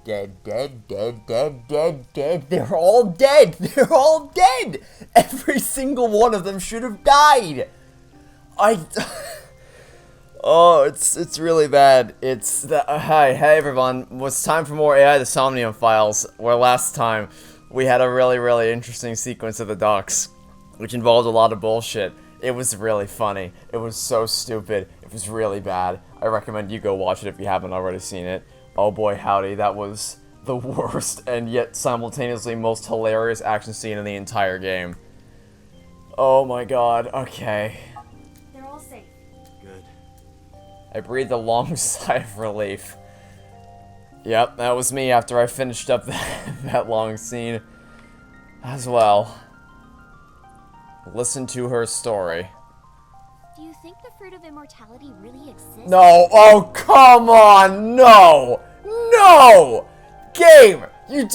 dead. They're all dead. They're all dead. Every single one of them should have died. Oh, it's really bad. Hey everyone. It's time for more AI, the Somnium Files, where last time we had a really interesting sequence of the docks, which involved a lot of bullshit. It was really funny. It was so stupid. It was really bad. I recommend you go watch it if you haven't already seen it. Oh boy, howdy, that was the worst and yet simultaneously most hilarious action scene in the entire game. Oh my god, okay. They're all safe. Good. I breathed a long sigh of relief. Yep, that was me after I finished up that long scene as well. Listen to her story. Do you think the fruit of immortality really exists? No, oh come on, no! No! Game, you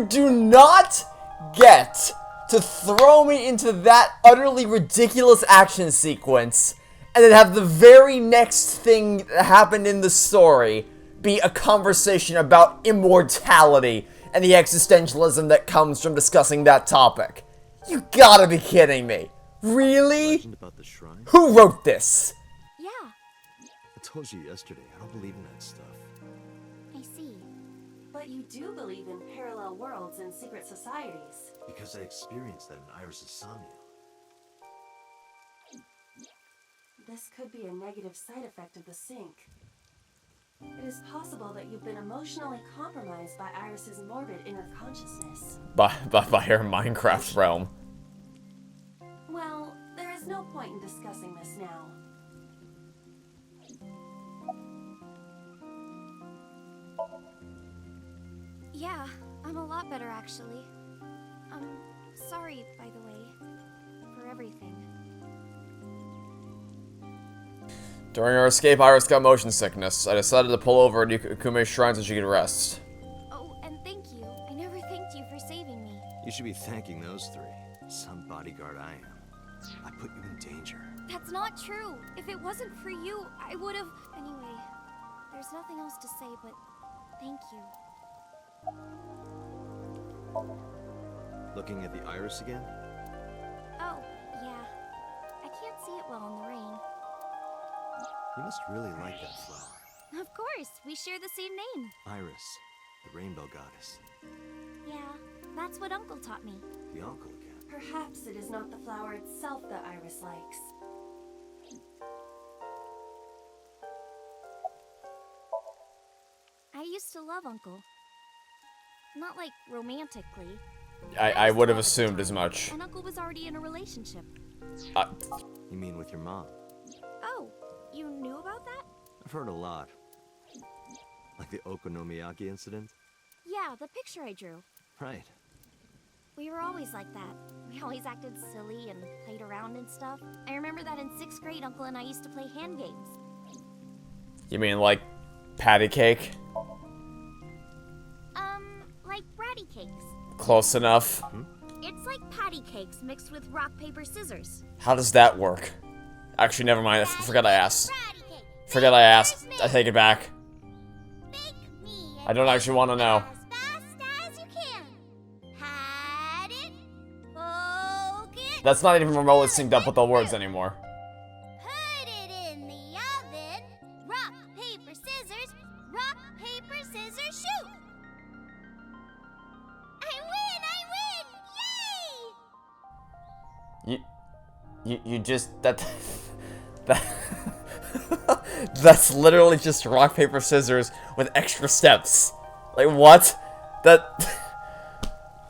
do not get to throw me into that utterly ridiculous action sequence and then have the very next thing that happened in the story be a conversation about immortality and the existentialism that comes from discussing that topic. You gotta be kidding me. Really? Legend about the shrine? Who wrote this? Yeah, I told you yesterday, I don't believe in that stuff. I see. But you do believe in parallel worlds and secret societies. Because I experienced that in Iris' Somnium. This could be a negative side effect of the sync. It is possible that you've been emotionally compromised by Iris's morbid inner consciousness. By her Minecraft realm. Well, there is no point in discussing this now. Yeah, I'm a lot better actually. Sorry, by the way, for everything. During our escape, Iris got motion sickness. I decided to pull over at Ukume's shrine so she could rest. Oh, and thank you. I never thanked you for saving me. You should be thanking those three. Some bodyguard I am. I put you in danger. That's not true. If it wasn't for you, I would have... Anyway, there's nothing else to say, but thank you. Looking at the Iris again? Oh, yeah. I can't see it well in the rain. You must really like that flower. Of course, we share the same name. Iris, the rainbow goddess. Yeah, that's what Uncle taught me. The uncle again. Perhaps it is not the flower itself that Iris likes. I used to love Uncle. Not like romantically. I would have assumed as much. And Uncle was already in a relationship. You mean with your mom? Oh, you knew about that? I've heard a lot. Like the Okonomiyaki incident? Yeah, the picture I drew. Right. We were always like that. We always acted silly and played around and stuff. I remember that in 6th grade, Uncle and I used to play hand games. You mean like patty cake? Like bratty cakes. Close enough. It's like patty cakes mixed with rock, paper, scissors. How does that work? Actually, never mind. I forgot I asked. Bratty cake. Forget I asked. I take it back. Bake me I don't actually want to know. as fast as you can. Had it, poke it, That's not even remotely synced up with the words anymore. put it in the oven. Rock, paper, scissors. Rock, paper, scissors, shoot. I win! Yay! You just that that's literally just rock paper scissors with extra steps. Like what? That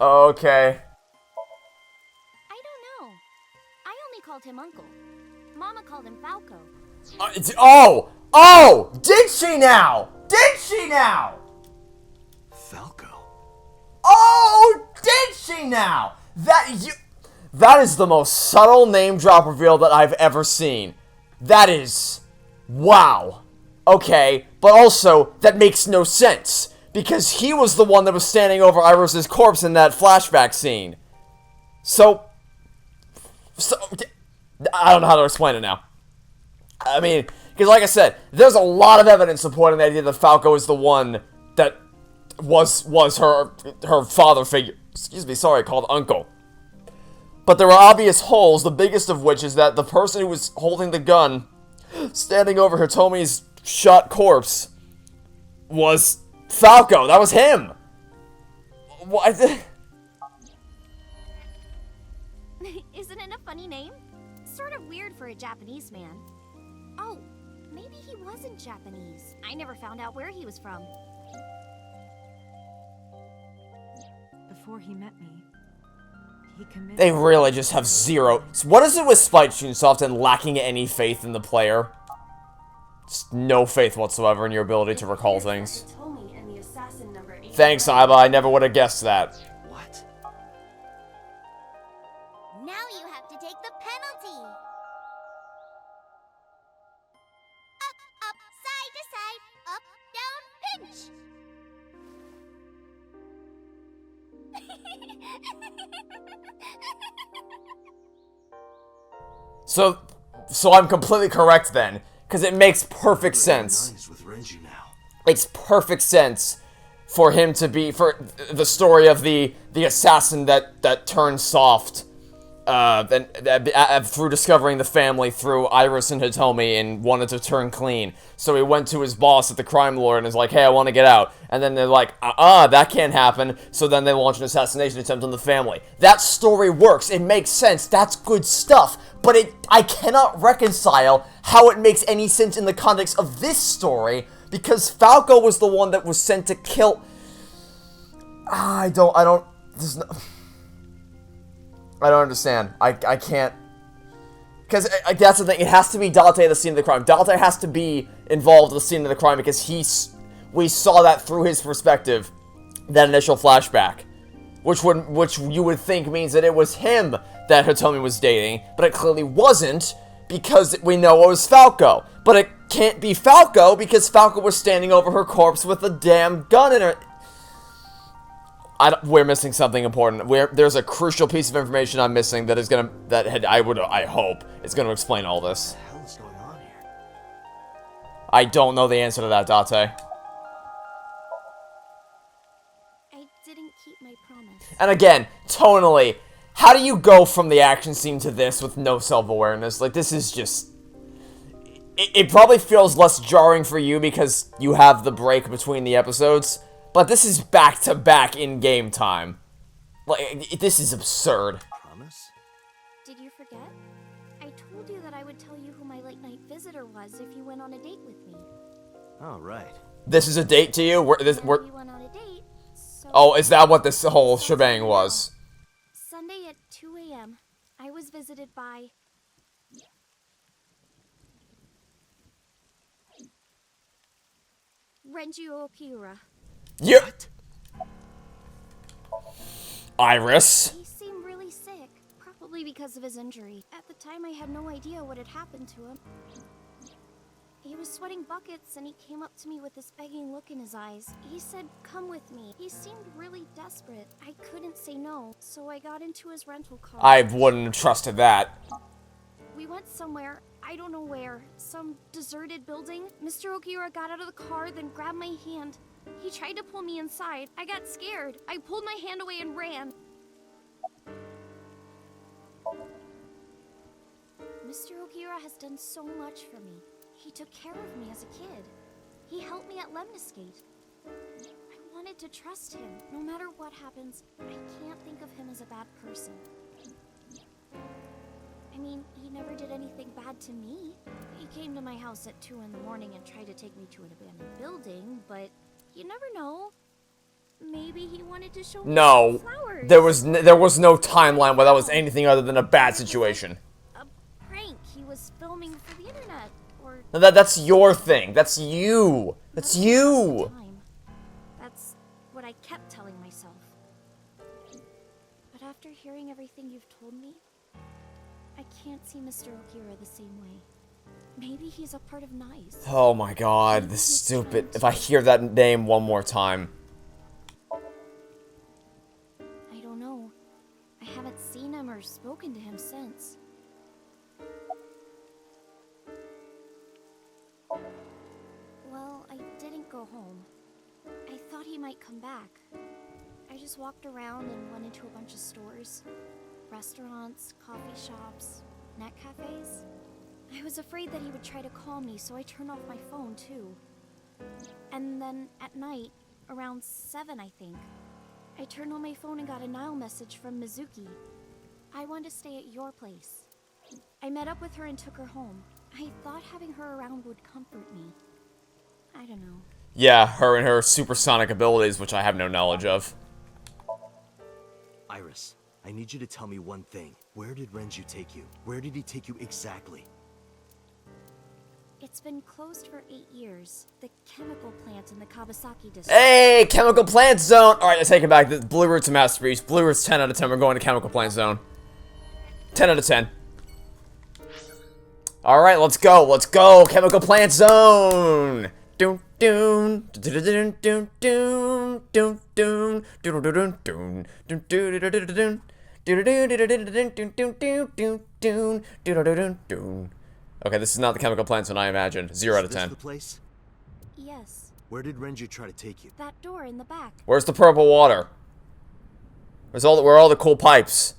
okay. I don't know. I only called him Uncle. Mama called him Falco. Oh! Did she now? Did she now? Falco? Oh, did she now? That is the most subtle name drop reveal that I've ever seen. That is... wow. Okay, but also, that makes no sense. Because he was the one that was standing over Iris' corpse in that flashback scene. So... I don't know how to explain it now. I mean, because like I said, there's a lot of evidence supporting the idea that Falco is the one that was her father figure. Excuse me, sorry, called Uncle. But there were obvious holes, the biggest of which is that the person who was holding the gun, standing over Hitomi's shot corpse, was Falco. That was him. What? Isn't it a funny name? Sort of weird for a Japanese man. Oh, maybe he wasn't Japanese. I never found out where he was from. Before he met me, he committed... They really just have zero... What is it with Spite Chunsoft and lacking any faith in the player? Just no faith whatsoever in your ability to recall things. Hitomi and the assassin number 8. Thanks, Aiba. I never would have guessed that. What? Now you have to take the penalty. Up, up, side to side, up, down, pinch. So I'm completely correct then, because it makes perfect sense. Nice with Renji now. Makes perfect sense for him to be, for the story of the assassin that turned soft, through discovering the family through Iris and Hitomi and wanted to turn clean. So he went to his boss at the crime lord and is like, hey, I want to get out. And then they're like, that can't happen. So then they launch an assassination attempt on the family. That story works. It makes sense. That's good stuff. But I cannot reconcile how it makes any sense in the context of this story, because Falco was the one that was sent to kill... I don't understand. I can't... Because that's the thing, it has to be Date at the scene of the crime. Date has to be involved in the scene of the crime because we saw that through his perspective, that initial flashback. Which you would think means that it was him that Hitomi was dating, but it clearly wasn't, because we know it was Falco. But it can't be Falco, because Falco was standing over her corpse with a damn gun in her... we're missing something important. There's a crucial piece of information I'm missing that is gonna... I hope, is gonna explain all this. What the hell is going on here? I don't know the answer to that, Date. I didn't keep my promise. And again, tonally, how do you go from the action scene to this with no self-awareness? Like, this is just... It probably feels less jarring for you because you have the break between the episodes, but this is back-to-back in-game time. Like, this is absurd. Promise? Did you forget? I told you that I would tell you who my late-night visitor was if you went on a date with me. Oh, right. This is a date to you? You went on a date, so... Oh, is that what this whole shebang was? Sunday at 2 a.m., I was visited by... Renji Okiura. What? Iris? He seemed really sick, probably because of his injury. At the time, I had no idea what had happened to him. He was sweating buckets, and he came up to me with this begging look in his eyes. He said, "Come with me." He seemed really desperate. I couldn't say no, so I got into his rental car. I wouldn't have trusted that. We went somewhere, I don't know where, some deserted building. Mr. Okiura got out of the car, then grabbed my hand. He tried to pull me inside. I got scared. I pulled my hand away and ran. Mr. Okiura has done so much for me. He took care of me as a kid. He helped me at Lemniscate. I wanted to trust him. No matter what happens, I can't think of him as a bad person. I mean, he never did anything bad to me. He came to my house at 2 in the morning and tried to take me to an abandoned building, but you never know. Maybe he wanted to show me some flowers. There was no timeline where that was anything other than a bad situation. A prank he was filming for the internet, or... No, that's your thing. That's you. That's you. That's what I kept telling myself. But after hearing everything you've told me, I can't see Mr. Okiura the same way. Maybe he's a part of Nice. Oh my god, this is stupid. If I hear that name one more time. I don't know. I haven't seen him or spoken to him since. Well, I didn't go home. I thought he might come back. I just walked around and went into a bunch of stores. Restaurants, coffee shops, net cafes. I was afraid that he would try to call me, so I turned off my phone too. And then at night, around 7 I think, I turned on my phone and got a Nile message from Mizuki. I wanted to stay at your place. I met up with her and took her home. I thought having her around would comfort me. I don't know. Yeah, her and her supersonic abilities, which I have no knowledge of. Iris, I need you to tell me one thing. Where did Renju take you? Where did he take you exactly? It's been closed for 8 years. The chemical plant in the Kawasaki district. Hey, chemical plant zone! Alright, I take it back. The Blue Root's a masterpiece. Blue Root's 10 out of 10. We're going to chemical plant zone. 10 out of 10. Alright, let's go. Let's go. Chemical plant zone! Doon doon doon doon doon doon doon doon doon doon doon doon. Okay, this is not the chemical plant zone I imagined. 0 out of 10. Is this the place? Yes, Where did Renju try to take you? that door in the back. Where's the purple water? Where are all the cool pipes?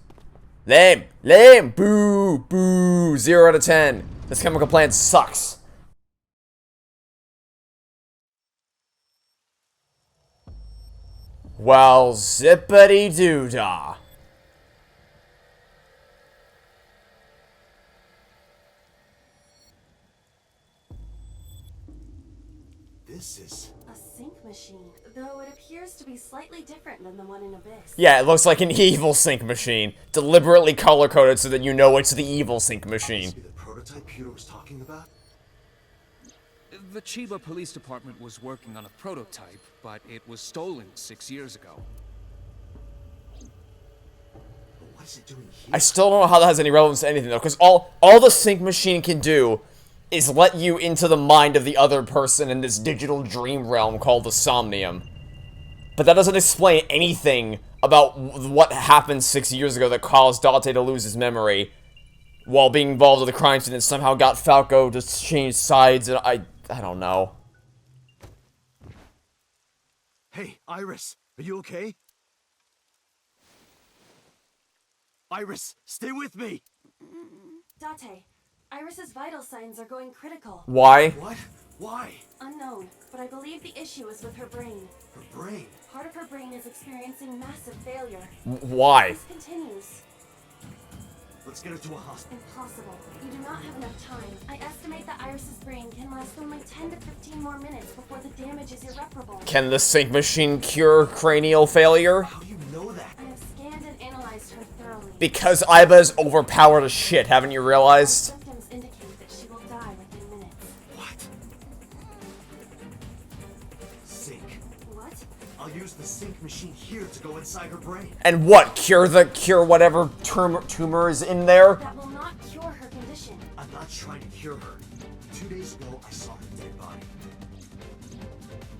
Lame! Lame! Boo! Boo! 0 out of 10. This chemical plant sucks. Well, zippity-doo-dah. This is... A sync machine, though it appears to be slightly different than the one in Abyss. Yeah, it looks like an evil sync machine. Deliberately color-coded so that you know it's the evil sync machine. Must be the prototype Peter was talking about? The Chiba Police Department was working on a prototype, but it was stolen 6 years ago. But what is it doing here? I still don't know how that has any relevance to anything, though, because all the sync machine can do is let you into the mind of the other person in this digital dream realm called the Somnium. But that doesn't explain anything about what happened 6 years ago that caused Date to lose his memory while being involved with the crime scene and somehow got Falco to change sides, and I don't know. Hey, Iris, are you okay? Iris, stay with me! Date, Iris's vital signs are going critical. Why? What? Why? Unknown, but I believe the issue is with her brain. Her brain. Part of her brain is experiencing massive failure. Why? This continues. Let's get her to a hospital. Impossible. You do not have enough time. I estimate that Iris's brain can last only 10 to 15 more minutes before the damage is irreparable. Can the sync machine cure cranial failure? How do you know that? I have scanned and analyzed her thoroughly. Because Iba's overpowered as shit, haven't you realized? Symptoms indicate that she will die within minutes. What? Sync. What? I'll use the sync machine here to go inside her brain. And what? Cure whatever tumor is in there? That will not cure her condition. I'm not trying to cure her. 2 days ago, I saw her dead body.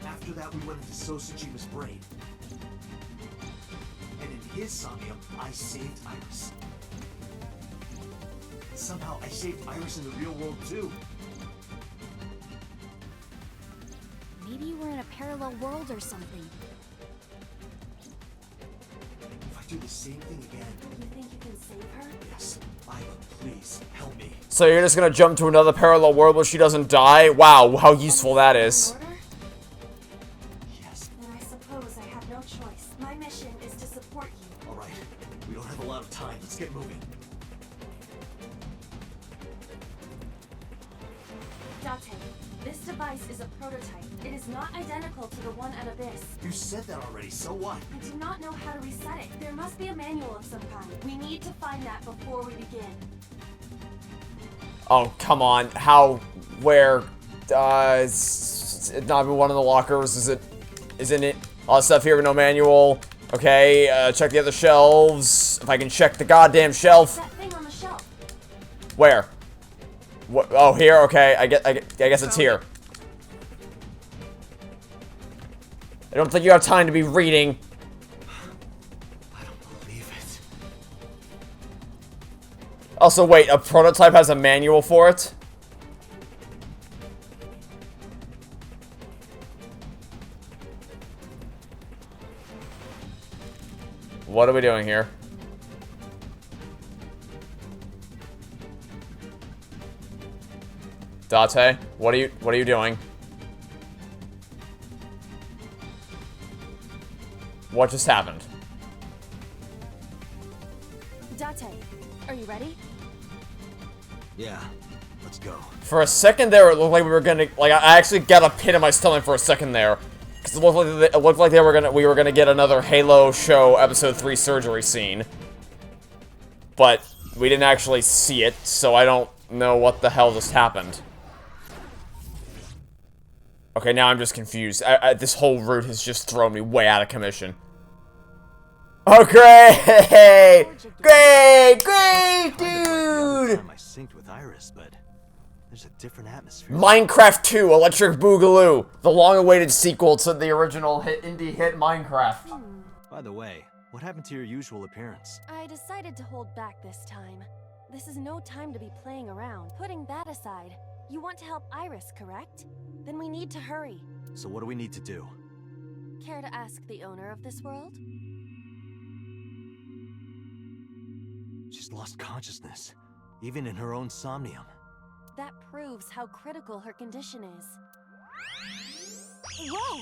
After that, we went into Sosujima's brain. And in his Somnium, I saved Iris. And somehow, I saved Iris in the real world, too. Maybe we're in a parallel world or something. If I do the same thing again, You think you can save her? yes, Iva, please, help me. So you're just gonna jump to another parallel world where she doesn't die? Wow, how useful that is. In order? Yes, Then I suppose I have no choice. My mission is to support you. all right. We don't have a lot of time. Let's get moving. Date, this device is a prototype. It is not identical to the one at Abyss. You said that already, so what? I do not know how to reset it. There must be a manual of some kind. We need to find that before we begin. Oh, come on. How? Where? Is it not in one of the lockers? Isn't it? All that stuff here with no manual. Okay, check the other shelves. If I can check the goddamn shelf. That thing on the shelf. Where? What? Oh, here? Okay, I guess it's here. I don't think you have time to be reading. I don't believe it. Also, wait, a prototype has a manual for it? What are we doing here? Date, what are you doing? What just happened? Date, are you ready? Yeah, let's go. For a second there, it looked like we were gonna, like, I actually got a pit in my stomach for a second there. Because it looked like we were gonna get another Halo show episode 3 surgery scene. But we didn't actually see it, so I don't know what the hell just happened. Okay, now I'm just confused. This whole route has just thrown me way out of commission. Oh, great! Great, dude! I synced with Iris, but there's a different atmosphere. Minecraft 2, Electric Boogaloo, the long-awaited sequel to the original indie hit Minecraft. By the way, what happened to your usual appearance? I decided to hold back this time. This is no time to be playing around. Putting that aside, you want to help Iris, correct? Then we need to hurry. So what do we need to do? Care to ask the owner of this world? She's lost consciousness, even in her own somnium. That proves how critical her condition is. Whoa!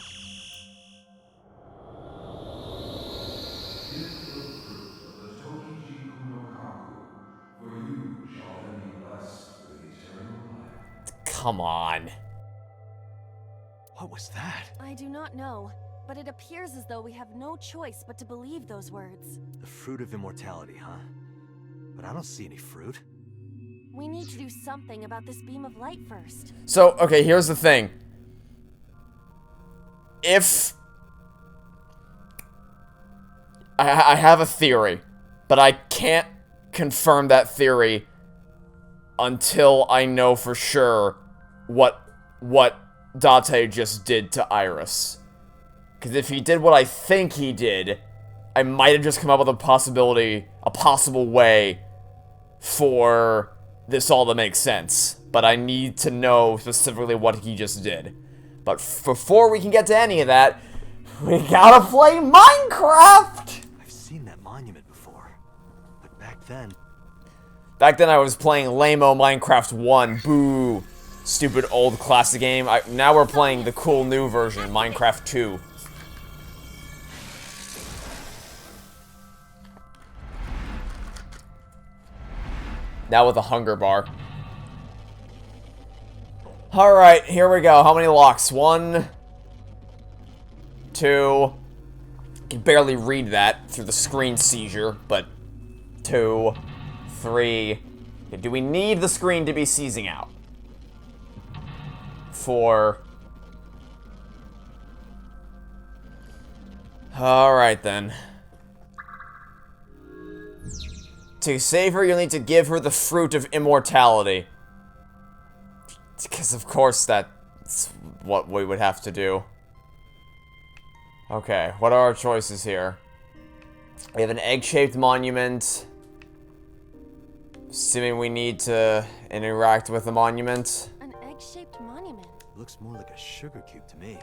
Come on. What was that? I do not know, but it appears as though we have no choice but to believe those words. The fruit of immortality, huh? But I don't see any fruit. We need to do something about this beam of light first. So, okay, here's the thing. If... I have a theory, but I can't confirm that theory until I know for sure what Date just did to Iris. Because if he did what I think he did, I might have just come up with a possible way for this all to make sense. But I need to know specifically what he just did. But before we can get to any of that, we gotta play Minecraft! I've seen that monument before, but back then... Back then I was playing lame-o Minecraft 1, boo! Stupid old classic game. Now we're playing the cool new version, Minecraft 2. Now with a hunger bar. Alright, here we go. How many locks? 1, 2. I can barely read that through the screen seizure, but 2, 3. Okay, do we need the screen to be seizing out? 4. Alright then. To save her, you'll need to give her the fruit of immortality. Because of course that's what we would have to do. Okay, what are our choices here? We have an egg-shaped monument. Assuming we need to interact with the monument. An egg-shaped monument. Looks more like a sugar cube to me.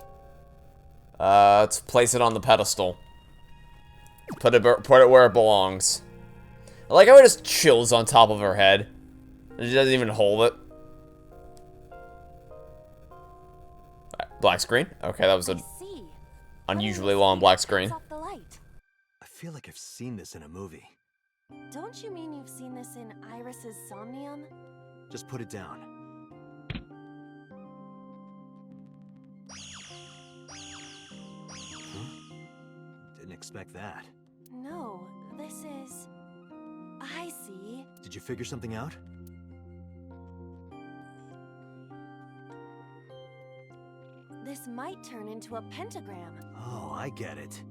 Let's place it on the pedestal. Put it where it belongs. I like how it just chills on top of her head. She doesn't even hold it. Black screen? Okay, that was an unusually long black screen. Off the light. I feel like I've seen this in a movie. Don't you mean you've seen this in Iris's Somnium? Just put it down. Didn't expect that. No, this is... I see. Did you figure something out? This might turn into a pentagram. Oh, I get it.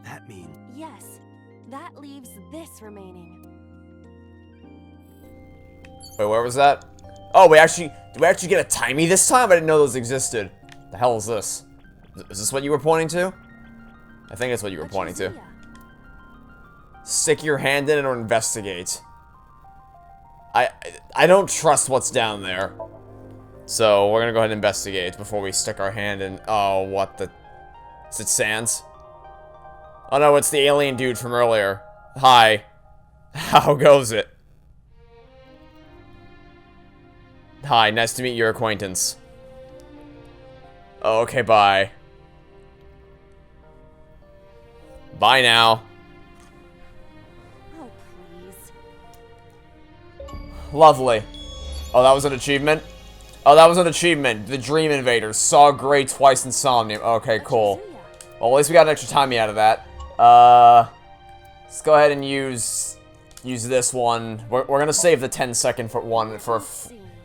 That means... Yes, that leaves this remaining. Wait, where was that? Oh, did we actually get a timey this time? I didn't know those existed. The hell is this? Is this what you were pointing to? I think it's what you were pointing to. Stick your hand in it or investigate. I don't trust what's down there. So, we're gonna go ahead and investigate before we stick our hand in... Oh, what the... Is it Sans? Oh no, it's the alien dude from earlier. Hi. How goes it? Hi, nice to meet your acquaintance. Okay, bye. Bye now. Oh, please. Lovely. Oh, that was an achievement? Oh, that was an achievement. The Dream Invaders. Saw Gray twice in Somnium. Okay, cool. Well, at least we got an extra timey out of that. Let's go ahead and use this one. We're gonna save the 10-second for one for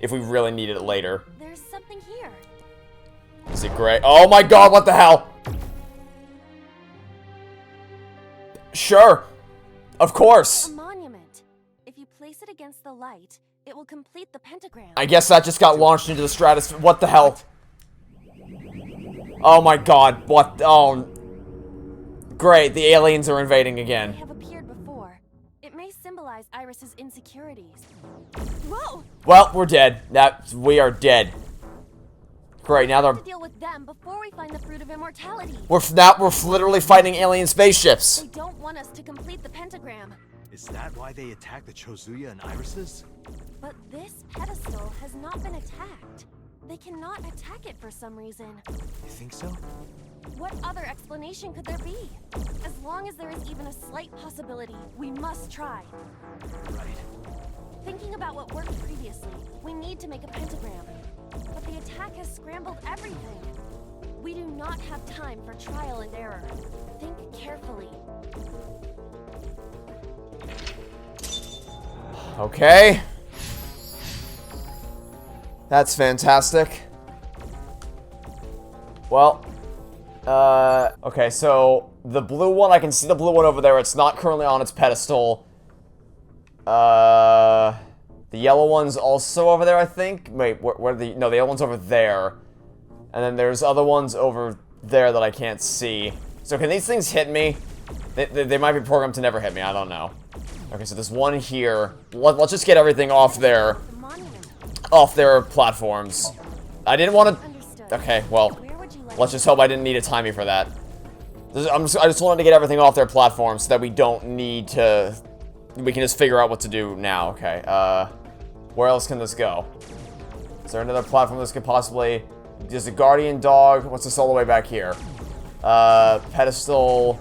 if we really need it later. There's something here. Is it Gray? Oh my god, what the hell? Sure. Of course. A monument. If you place it against the light, it will complete the pentagram. I guess that just got launched into the stratosphere. What the hell? Oh my god, what? Oh. Great, the aliens are invading They again. have appeared before. It may symbolize Iris's insecurities. Whoa! Well, we're dead. We are dead. Great, now We have they're... to deal with them before we find the fruit of immortality. We're literally fighting alien spaceships. They don't want us to complete the pentagram. Is that why they attacked the Chozuya and Irises? But this pedestal has not been attacked. They cannot attack it for some reason. You think so? What other explanation could there be? As long as there is even a slight possibility, we must try. Right. Thinking about what worked previously, we need to make a pentagram. But the attack has scrambled everything. We do not have time for trial and error. Think carefully. Okay. That's fantastic. Well, okay, so the blue one, I can see the blue one over there. It's not currently on its pedestal. The yellow one's also over there, I think. Wait, where the... No, the yellow one's over there. And then there's other ones over there that I can't see. So can these things hit me? They might be programmed to never hit me, I don't know. Okay, so there's one here. Let's just get everything off their platforms. I didn't want to... Understood. Okay, well, Where would you like let's just hope I didn't need a timey for that. I just wanted to get everything off their platforms so that we don't need to... We can just figure out what to do now. Okay, where else can this go? Is there another platform this could possibly... There's a guardian dog. What's this all the way back here? Pedestal...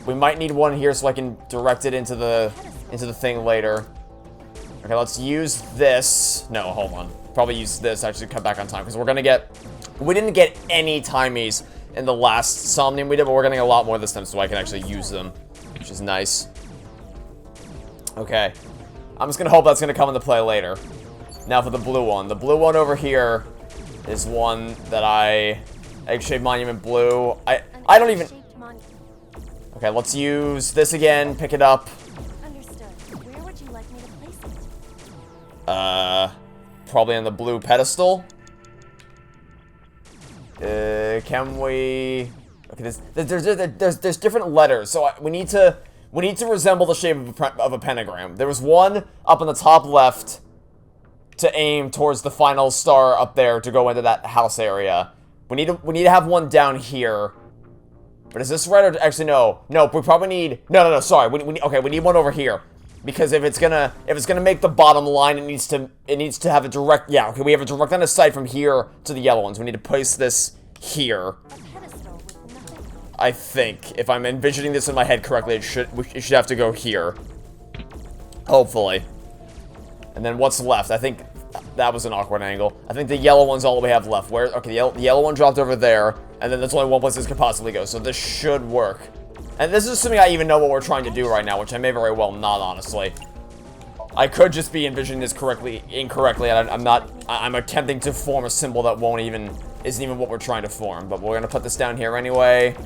We might need one here so I can direct it into the thing later. Okay, let's use this. No, hold on. Probably use this actually to cut back on time because we're gonna get... We didn't get any timies in the last Somnium we did, but we're getting a lot more this time so I can actually use them, which is nice. Okay. I'm just gonna hope that's gonna come into play later. Now for the blue one. The blue one over here is one that Egg-shaped monument blue. I don't even... Okay, let's use this again, pick it up. Understood. Where would you like me to place it? Probably on the blue pedestal. Can we... Okay, there's different letters, so we need to resemble the shape of a pentagram. There was one up in the top left to aim towards the final star up there to go into that house area. We need to have one down here. But is this right or actually no? No, we probably need no. Sorry, we need one over here because if it's gonna make the bottom line, it needs to have a direct okay. We have a direct line of sight from here to the yellow ones. We need to place this here. A pedestal with nothing. I think if I'm envisioning this in my head correctly, it should have to go here. Hopefully. And then what's left? I think that was an awkward angle. I think the yellow one's all we have left. Where? Okay, the yellow one dropped over there. And then there's only one place this could possibly go, so this should work. And this is assuming I even know what we're trying to do right now, which I may very well not, honestly. I could just be envisioning this incorrectly, and I'm attempting to form a symbol that isn't even what we're trying to form. But we're gonna put this down here anyway.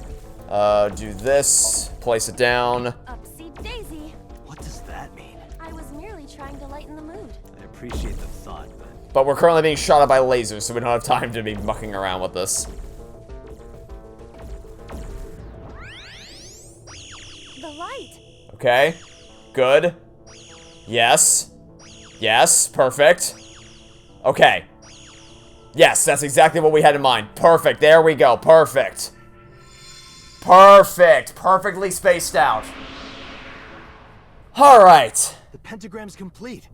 Do this, place it down. Upsy daisy. What does that mean? I was merely trying to lighten the mood. I appreciate the thought, But we're currently being shot at by lasers, so we don't have time to be mucking around with this. The light. Okay. Good. Yes. Yes. Perfect. Okay. Yes, that's exactly what we had in mind. Perfect. There we go. Perfect. Perfect. Perfectly spaced out. Alright. The pentagram's complete.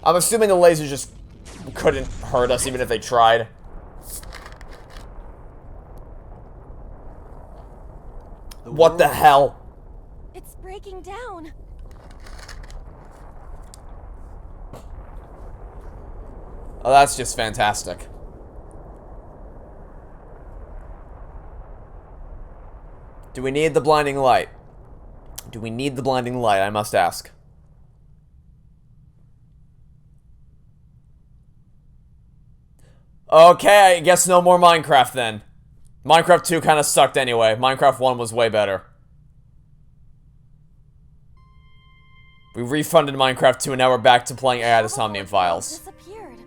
I'm assuming the lasers just couldn't hurt us even if they tried. What the hell? It's breaking down. Oh, that's just fantastic. Do we need the blinding light? Do we need the blinding light, I must ask. Okay, I guess no more Minecraft then. Minecraft 2 kind of sucked anyway. Minecraft 1 was way better. We refunded Minecraft 2 and now we're back to playing AI the Somnium Files. Disappeared.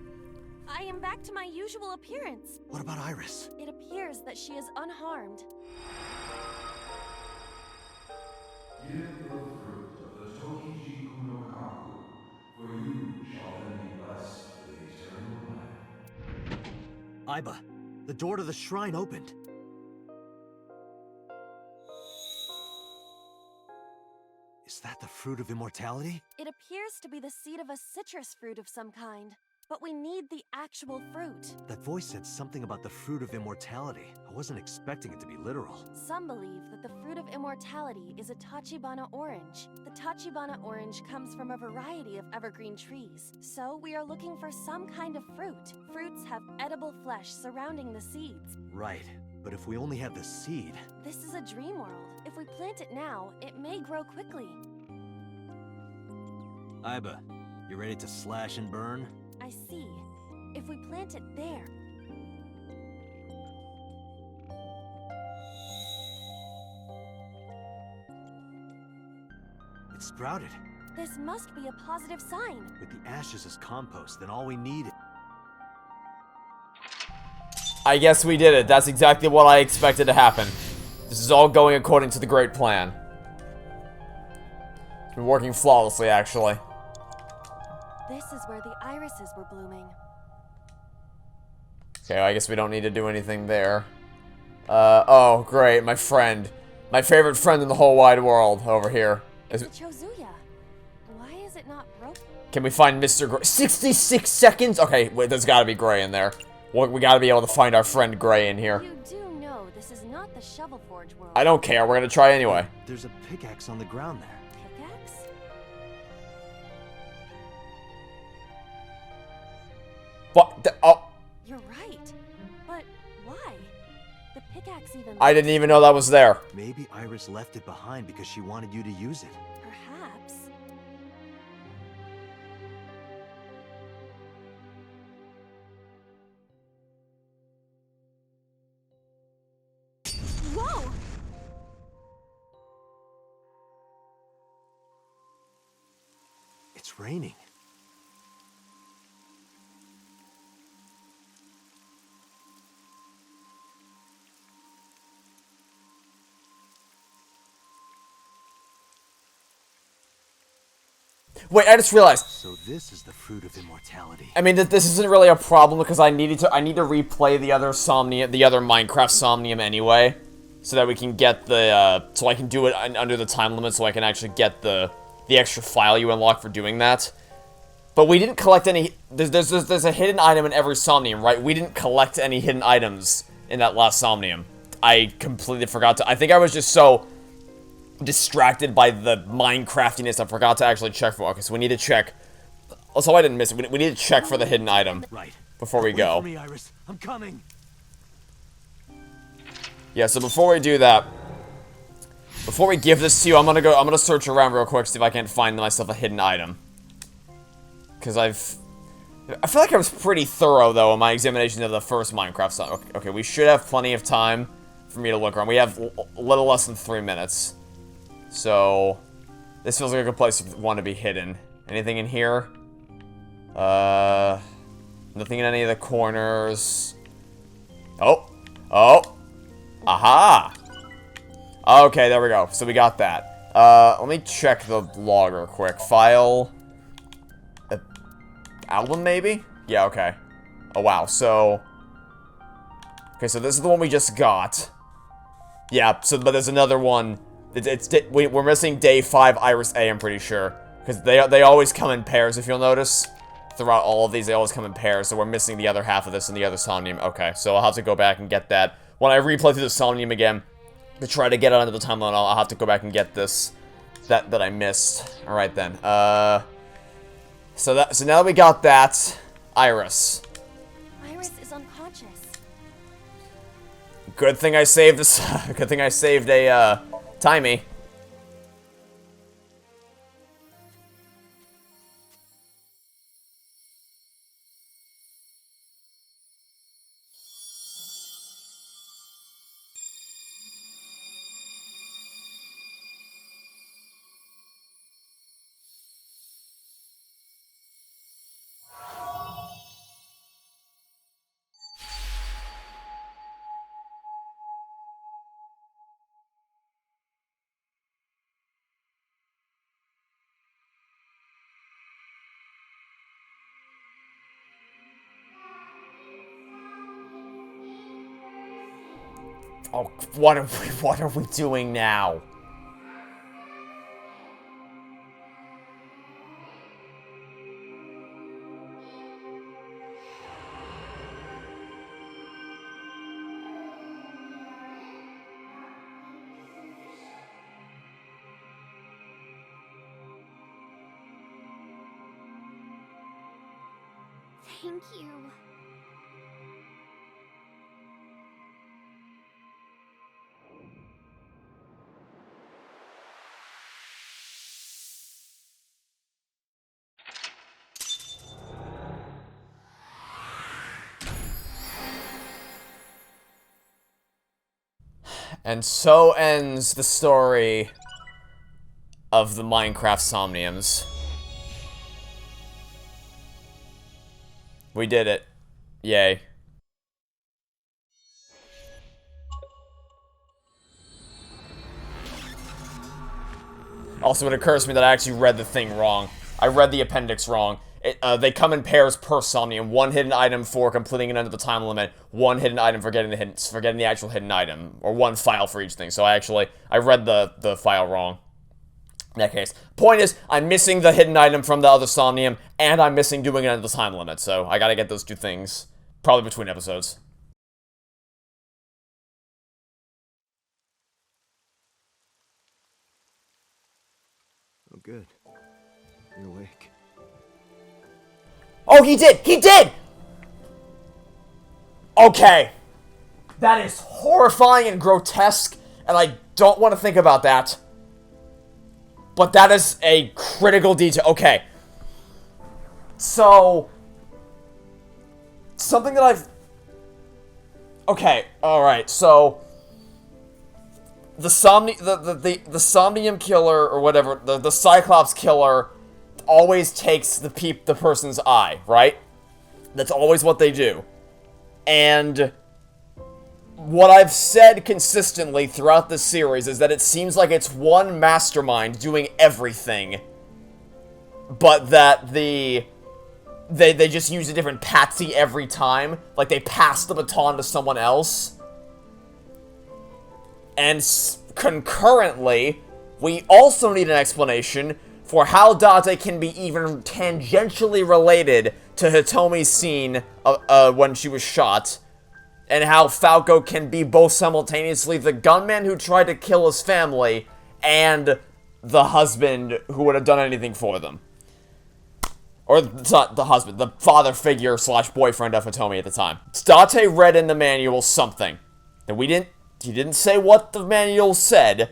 I am back to my usual appearance. What about Iris? It appears that she is unharmed. Give the fruit of the Tokijiku no Kaku, for you shall then be blessed with eternal life. Aiba, the door to the shrine opened. Is that the fruit of immortality? It appears to be the seed of a citrus fruit of some kind. But we need the actual fruit. That voice said something about the fruit of immortality. I wasn't expecting it to be literal. Some believe that the fruit of immortality is a Tachibana orange. The Tachibana orange comes from a variety of evergreen trees. So we are looking for some kind of fruit. Fruits have edible flesh surrounding the seeds. Right, but if we only have the seed... This is a dream world. If we plant it now, it may grow quickly. Aiba, you ready to slash and burn? I see. If we plant it there... It sprouted. This must be a positive sign. With the ashes as compost, then all we need is... I guess we did it. That's exactly what I expected to happen. This is all going according to the great plan. It's been working flawlessly, actually. This is where the irises were blooming. Okay, I guess we don't need to do anything there. Oh, great, my friend. My favorite friend in the whole wide world over here. It's a Chozuya. Why is it not broken? Can we find Mr. Gray? 66 seconds? Okay, wait, there's gotta be Gray in there. We gotta be able to find our friend Gray in here. You do know this is not the ShovelForge world. I don't care, we're gonna try anyway. There's a pickaxe on the ground there. Pickaxe? What? Oh, You're right. But why? The pickaxe even... I didn't even know that was there. Maybe Iris left it behind because she wanted you to use it. Perhaps. Whoa! It's raining. Wait, I just realized. So this is the fruit of immortality. I mean, this isn't really a problem because I need to replay the other Minecraft Somnium anyway, so that we can get the, so I can do it under the time limit, so I can actually get the extra file you unlock for doing that. But we didn't collect any. There's a hidden item in every Somnium, right? We didn't collect any hidden items in that last Somnium. I completely forgot to. I think I was just so distracted by the Minecraftiness, I forgot to actually check for. Okay, so we need to check. Also, I didn't miss it. We need to check for the hidden item before we go. Wait for me, Iris. I'm coming. Yeah, so before we do that, before we give this to you, I'm gonna search around real quick, see if I can't find myself a hidden item. Because I feel like I was pretty thorough though in my examination of the first Minecraft song. Okay, we should have plenty of time for me to look around. We have a little less than 3 minutes. So, this feels like a good place to want to be hidden. Anything in here? Nothing in any of the corners. Oh! Aha! Okay, there we go. So we got that. Let me check the log real quick. File... album, maybe? Yeah, okay. Oh, wow. So... okay, so this is the one we just got. Yeah, so, but there's another one We're missing day 5 Iris A, I'm pretty sure. Because they always come in pairs, if you'll notice. Throughout all of these, they always come in pairs, so we're missing the other half of this and the other Somnium. Okay, so I'll have to go back and get that. When I replay through the Somnium again, to try to get it under the timeline, I'll have to go back and get this that I missed. Alright then. So now that we got that, Iris. Iris is unconscious. Good thing I saved this. Good thing I saved a timey. Oh, what are we doing now? Thank you. And so ends the story of the Minecraft Somniums. We did it. Yay. Also, it occurs to me that I actually read the thing wrong. I read the appendix wrong. They come in pairs per Somnium. One hidden item for completing it under the time limit. One hidden item for getting the actual hidden item. Or one file for each thing. So I read the file wrong. In that case. Point is, I'm missing the hidden item from the other Somnium, and I'm missing doing it under the time limit. So I gotta get those two things. Probably between episodes. Oh, good. You're awake. Oh, he did! He did! Okay. That is horrifying and grotesque, and I don't want to think about that. But that is a critical detail. Okay. So, something that I've... Okay, alright, so... The Somnium killer, or whatever, the Cyclops killer always takes the person's eye, right? That's always what they do. And what I've said consistently throughout this series is that it seems like it's one mastermind doing everything, but that they just use a different patsy every time. Like, they pass the baton to someone else. And concurrently, we also need an explanation for how Date can be even tangentially related to Hitomi's scene when she was shot, and how Falco can be both simultaneously the gunman who tried to kill his family and the husband who would have done anything for them. Or, it's not the husband, the father figure / boyfriend of Hitomi at the time. Date read in the manual something that he didn't say what the manual said,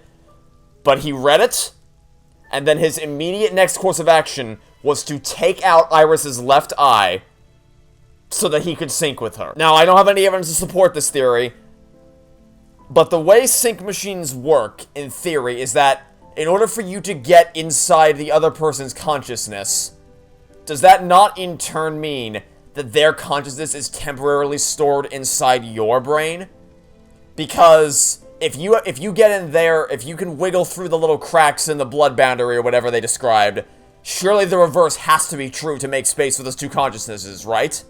but he read it, and then his immediate next course of action was to take out Iris's left eye so that he could sync with her. Now, I don't have any evidence to support this theory, but the way sync machines work, in theory, is that in order for you to get inside the other person's consciousness, does that not in turn mean that their consciousness is temporarily stored inside your brain? Because if you get in there, if you can wiggle through the little cracks in the blood boundary or whatever they described, surely the reverse has to be true to make space for those two consciousnesses, right?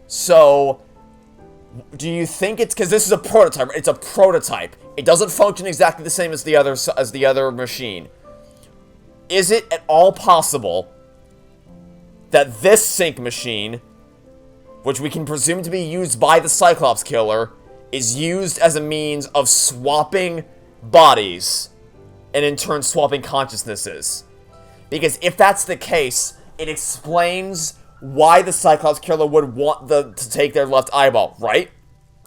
So, Do you think it's because this is a prototype? It's a prototype. It doesn't function exactly the same as the other machine. Is it at all possible that this sync machine, which we can presume to be used by the Cyclops Killer, is used as a means of swapping bodies and in turn swapping consciousnesses? Because if that's the case, it explains why the Cyclops Killer would want to take their left eyeball, right?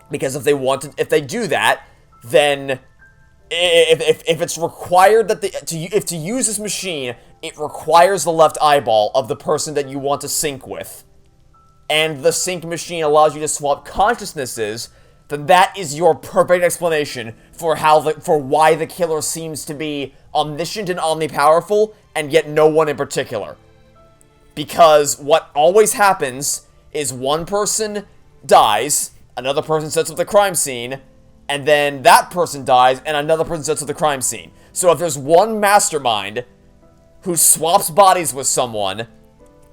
Because if they do that, then if it's required that to use this machine, it requires the left eyeball of the person that you want to sync with, and the sync machine allows you to swap consciousnesses, then that is your perfect explanation for why the killer seems to be omniscient and omnipowerful, and yet no one in particular. Because what always happens is one person dies, another person sets up the crime scene, and then that person dies, and another person sets up the crime scene. So if there's one mastermind who swaps bodies with someone,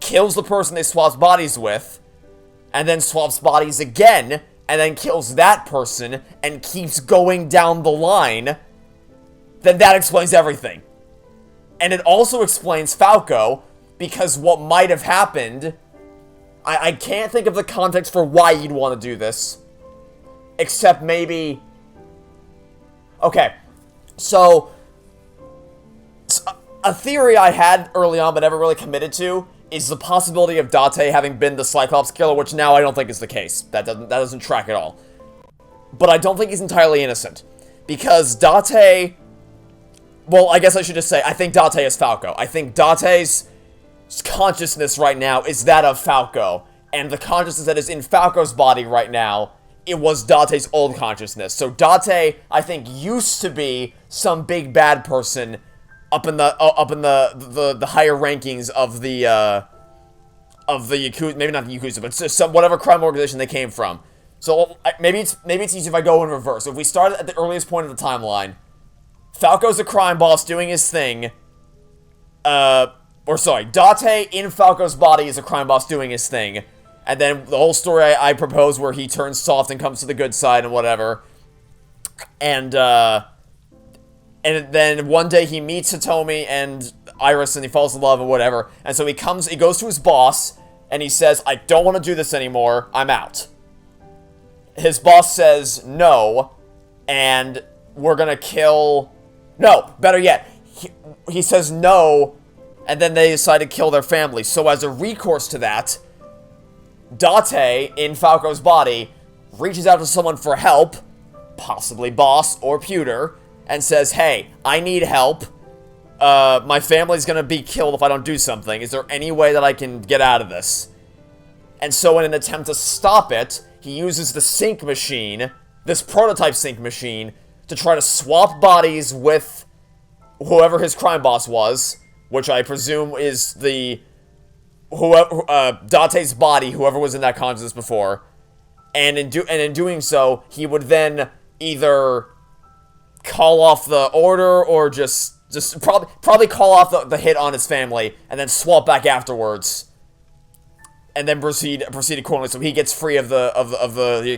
kills the person they swapped bodies with, and then swaps bodies again, and then kills that person, and keeps going down the line, then that explains everything. And it also explains Falco, because what might have happened, I can't think of the context for why you'd want to do this, except maybe... Okay, so a theory I had early on but never really committed to is the possibility of Date having been the Cyclops Killer, which now I don't think is the case. That doesn't track at all. But I don't think he's entirely innocent, because Date... Well, I guess I should just say, I think Date is Falco. I think Date's consciousness right now is that of Falco, and the consciousness that is in Falco's body right now, it was Date's old consciousness. So Date, I think, used to be some big bad person up in the higher rankings of the Yakuza, maybe not the Yakuza, but some whatever crime organization they came from. So maybe it's easy if I go in reverse. If we start at the earliest point of the timeline, Falco's a crime boss doing his thing. Date in Falco's body is a crime boss doing his thing. And then the whole story I propose where he turns soft and comes to the good side and whatever. And then one day he meets Hitomi and Iris and he falls in love and whatever. And so he goes to his boss and he says, I don't want to do this anymore, I'm out. His boss says no, and we're gonna kill... No, better yet, he says no, and then they decide to kill their family. So as a recourse to that, Date, in Falco's body, reaches out to someone for help, possibly boss or Pewter, and says, hey, I need help. My family's gonna be killed if I don't do something. Is there any way that I can get out of this? And so in an attempt to stop it, he uses the sync machine, this prototype sync machine, to try to swap bodies with whoever his crime boss was, which I presume is Date's body, whoever was in that consciousness before. And in doing so, he would then either call off the order or just probably call off the hit on his family and then swap back afterwards. And then proceed accordingly, so he gets free of the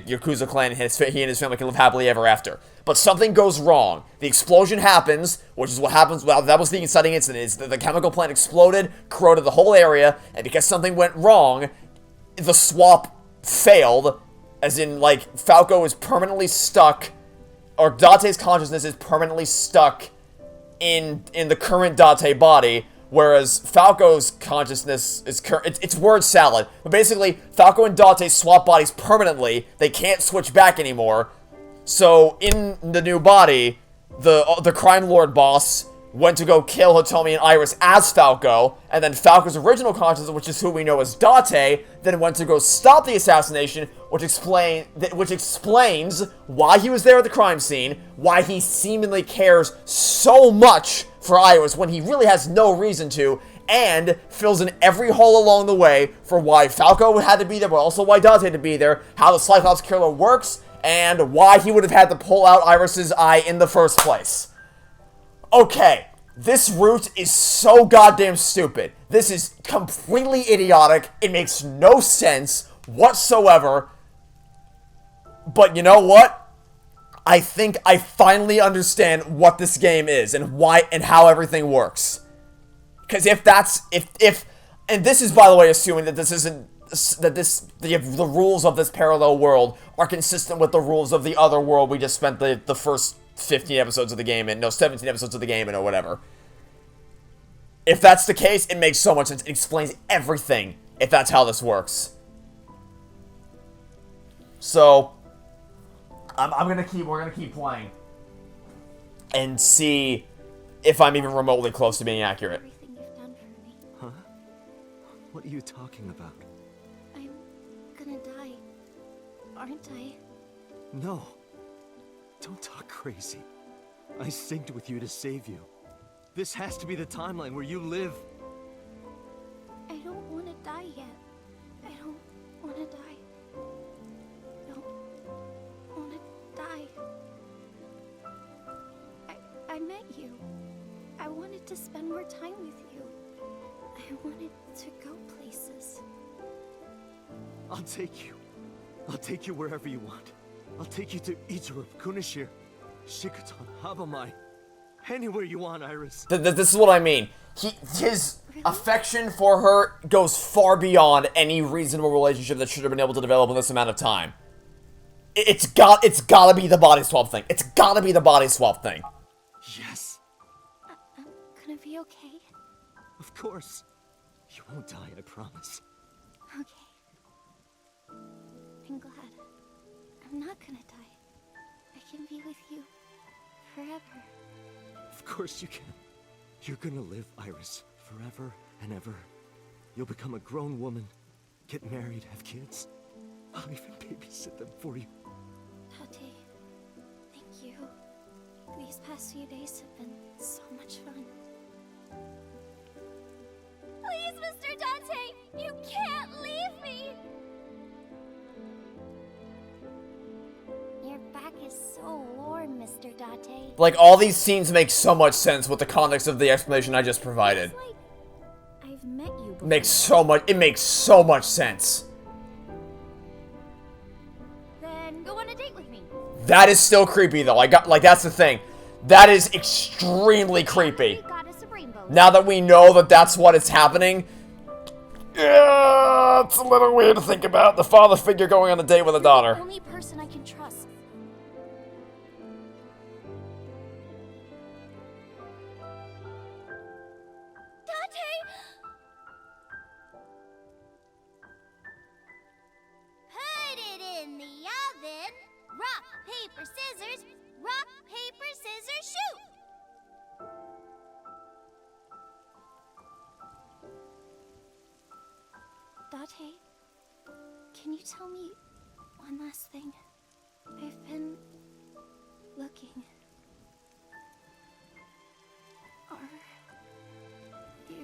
Yakuza clan, and he and his family can live happily ever after. But something goes wrong. The explosion happens, which is what happens. Well, that was the inciting incident. Is the chemical plant exploded, corroded the whole area, and because something went wrong, the swap failed. As in, like, Falco is permanently stuck, or Date's consciousness is permanently stuck in the current Date body. Whereas Falco's consciousness is it's word salad. But basically, Falco and Date swap bodies permanently. They can't switch back anymore. So, in the new body, the crime lord boss went to go kill Hitomi and Iris as Falco, and then Falco's original consciousness, which is who we know as Date, then went to go stop the assassination, which explains why he was there at the crime scene, why he seemingly cares so much for Iris when he really has no reason to, and fills in every hole along the way for why Falco had to be there, but also why Date had to be there, how the Cyclops Killer works, and why he would have had to pull out Iris's eye in the first place. Okay, this route is so goddamn stupid. This is completely idiotic. It makes no sense whatsoever. But you know what? I think I finally understand what this game is and why and how everything works. Because if and this is, by the way, assuming that this isn't, the rules of this parallel world are consistent with the rules of the other world we just spent the first 15 episodes of the game in, no, 17 episodes of the game in, or whatever. If that's the case, it makes so much sense. It explains everything, if that's how this works. So, we're gonna keep playing. And see if I'm even remotely close to being accurate. Everything you've done for me. Huh? What are you talking about? I'm gonna die. Aren't I? No. Don't talk crazy. I synced with you to save you. This has to be the timeline where you live. I don't want to die yet. I don't want to die. Don't want to die. I met you. I wanted to spend more time with you. I wanted to go places. I'll take you. I'll take you wherever you want. I'll take you to Ichirup, Kunishir, Shikotan, Habamai. Anywhere you want, Iris. This is what I mean. His affection for her goes far beyond any reasonable relationship that should have been able to develop in this amount of time. It's gotta be the body swap thing. It's gotta be the body swap thing. Yes. I'm gonna be okay. Of course. You won't die, I promise. Okay. I'm glad. I'm not gonna die. I can be with you forever. Of course you can. You're gonna live, Iris, forever and ever. You'll become a grown woman, get married, have kids. I'll even babysit them for you. Tate, thank you. These past few days have been so much fun. Please, Mr. Dante, you can't leave me! Your back is so warm, Mr. Date. Like, all these scenes make so much sense with the context of the explanation I just provided. It's like I've met you before. It makes so much sense. Then go on a date with me. That is still creepy, though. That's the thing. That is extremely creepy. Got us a rainbow. Now that we know that that's what is happening, yeah, it's a little weird to think about. The father figure going on a date with a daughter. The only person I can trust. Dante! Put it in the oven. Rock, paper, scissors. Rock, paper, scissors, shoot! Date, can you tell me one last thing? I've been looking. Are you...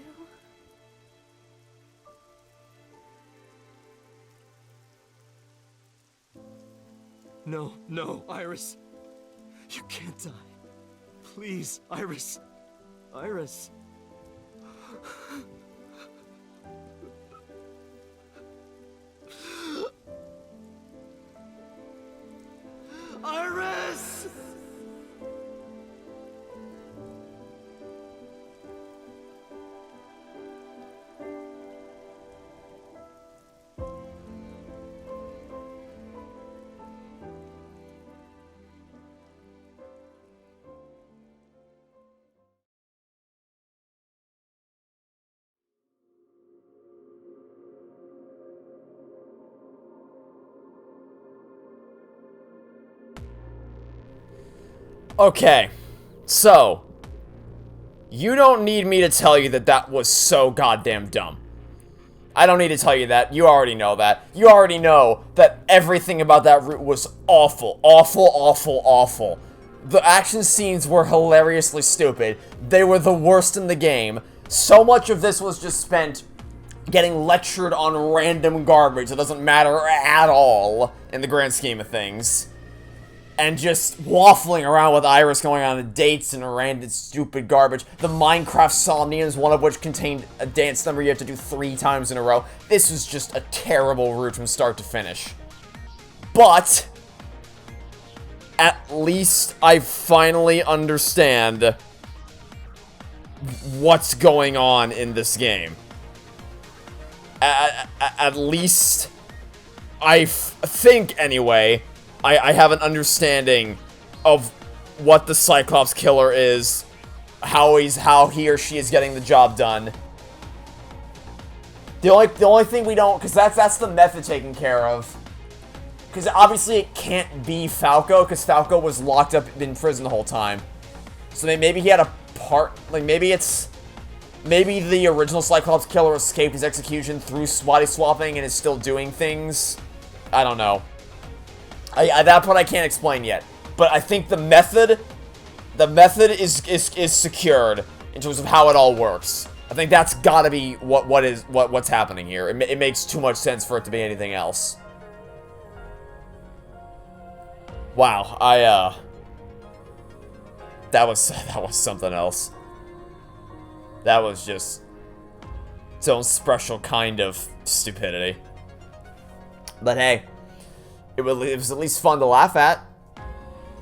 No, no, Iris. You can't die. Please, Iris. Iris. Iris! Okay, so, you don't need me to tell you that that was so goddamn dumb. I don't need to tell you that. You already know that. You already know that everything about that route was awful. Awful, awful, awful. The action scenes were hilariously stupid. They were the worst in the game. So much of this was just spent getting lectured on random garbage that doesn't matter at all in the grand scheme of things. And just waffling around with Iris going on dates and random stupid garbage. The Minecraft Somniums, one of which contained a dance number you have to do 3 times in a row. This was just a terrible route from start to finish. But at least I finally understand what's going on in this game. At least, I think, anyway, I have an understanding of what the Cyclops killer is, how he or she is getting the job done. The only thing we don't, because that's the method taken care of. Because obviously it can't be Falco, because Falco was locked up in prison the whole time. So maybe he had a part, like maybe the original Cyclops killer escaped his execution through body swapping and is still doing things. I don't know. That part I can't explain yet. But I think the method is secured in terms of how it all works. I think that's gotta be what's happening here. It makes too much sense for it to be anything else. Wow, that was something else. That was just its own special kind of stupidity. But hey, it was at least fun to laugh at.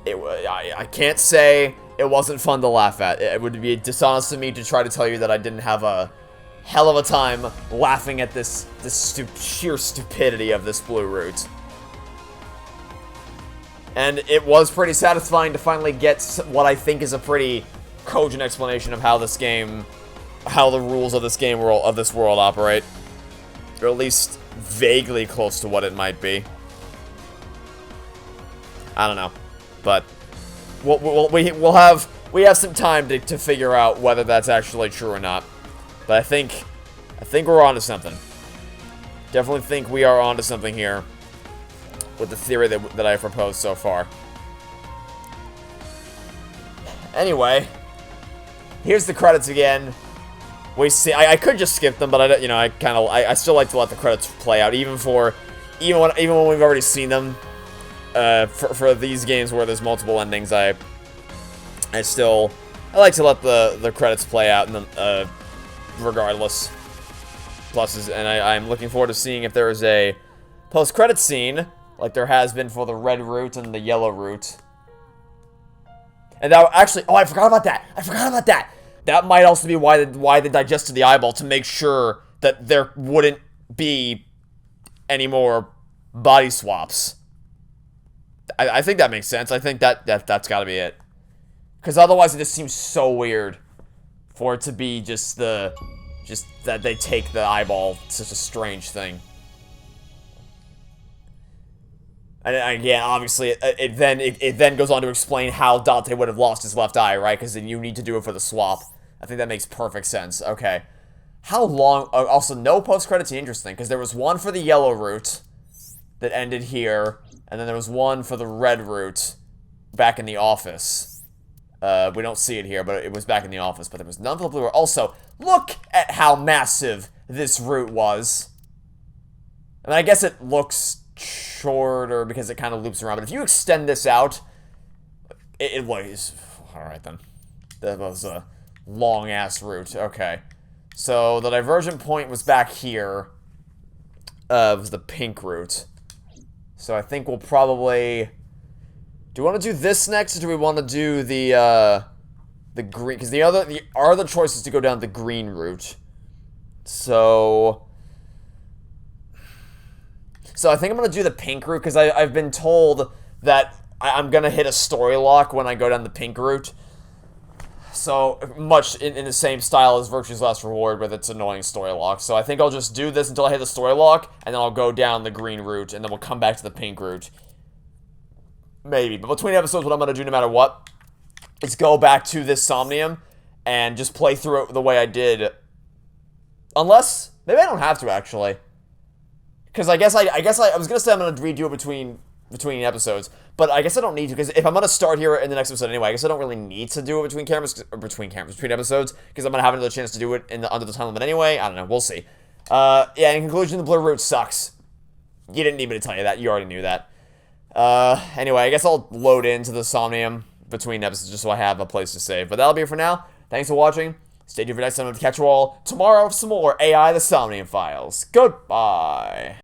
I can't say it wasn't fun to laugh at. It would be dishonest of me to try to tell you that I didn't have a hell of a time laughing at this sheer stupidity of this blue route. And it was pretty satisfying to finally get what I think is a pretty cogent explanation of how the rules of this world operate. Or at least vaguely close to what it might be. I don't know. But we have some time to figure out whether that's actually true or not. But I think we're onto something. Definitely think we are onto something here with the theory that I proposed so far. Anyway, here's the credits again. We see. I could just skip them, but I still like to let the credits play out, even when we've already seen them. For these games where there's multiple endings, I like to let the credits play out, and regardless. Pluses, and I'm looking forward to seeing if there is a post-credit scene, like there has been for the red route and the yellow route. And that actually, I forgot about that. That might also be why they digested the eyeball, to make sure that there wouldn't be any more body swaps. I think that makes sense. I think that's got to be it. Because otherwise it just seems so weird for it to be just that they take the eyeball. It's such a strange thing. And again, obviously, it then goes on to explain how Dante would have lost his left eye, right? Because then you need to do it for the swap. I think that makes perfect sense. Okay. How long... also, no post-credits. Interesting, because there was one for the yellow route that ended here, and then there was one for the red route back in the office. We don't see it here, but it was back in the office. But there was none for the blue route. Also, look at how massive this route was. I mean, I guess it looks shorter because it kind of loops around, but if you extend this out, it was... Alright then. That was a long-ass route. Okay. So, the divergent point was back here. It was the pink route. So, I think we'll probably... Do we want to do this next, or do we want to do the green? Because the other choice is to go down the green route. So I think I'm going to do the pink route, because I've been told that I'm going to hit a story lock when I go down the pink route. So, much in the same style as Virtue's Last Reward with its annoying story lock. So I think I'll just do this until I hit the story lock, and then I'll go down the green route, and then we'll come back to the pink route. Maybe. But between episodes, what I'm going to do no matter what is go back to this Somnium and just play through it the way I did. Unless, maybe I don't have to, actually. Because I guess I was going to say I'm going to redo it between episodes, but I guess I don't need to, because if I'm going to start here in the next episode anyway, I guess I don't really need to do it between episodes, because I'm going to have another chance to do it under the time limit anyway. I don't know, we'll see. Yeah, in conclusion, the blue route sucks. You didn't need me to tell you that, you already knew that. Anyway, I guess I'll load into the Somnium between episodes just so I have a place to save. But that'll be it for now. Thanks for watching. Stay tuned for next time to catch you all tomorrow for some more AI the Somnium Files. Goodbye.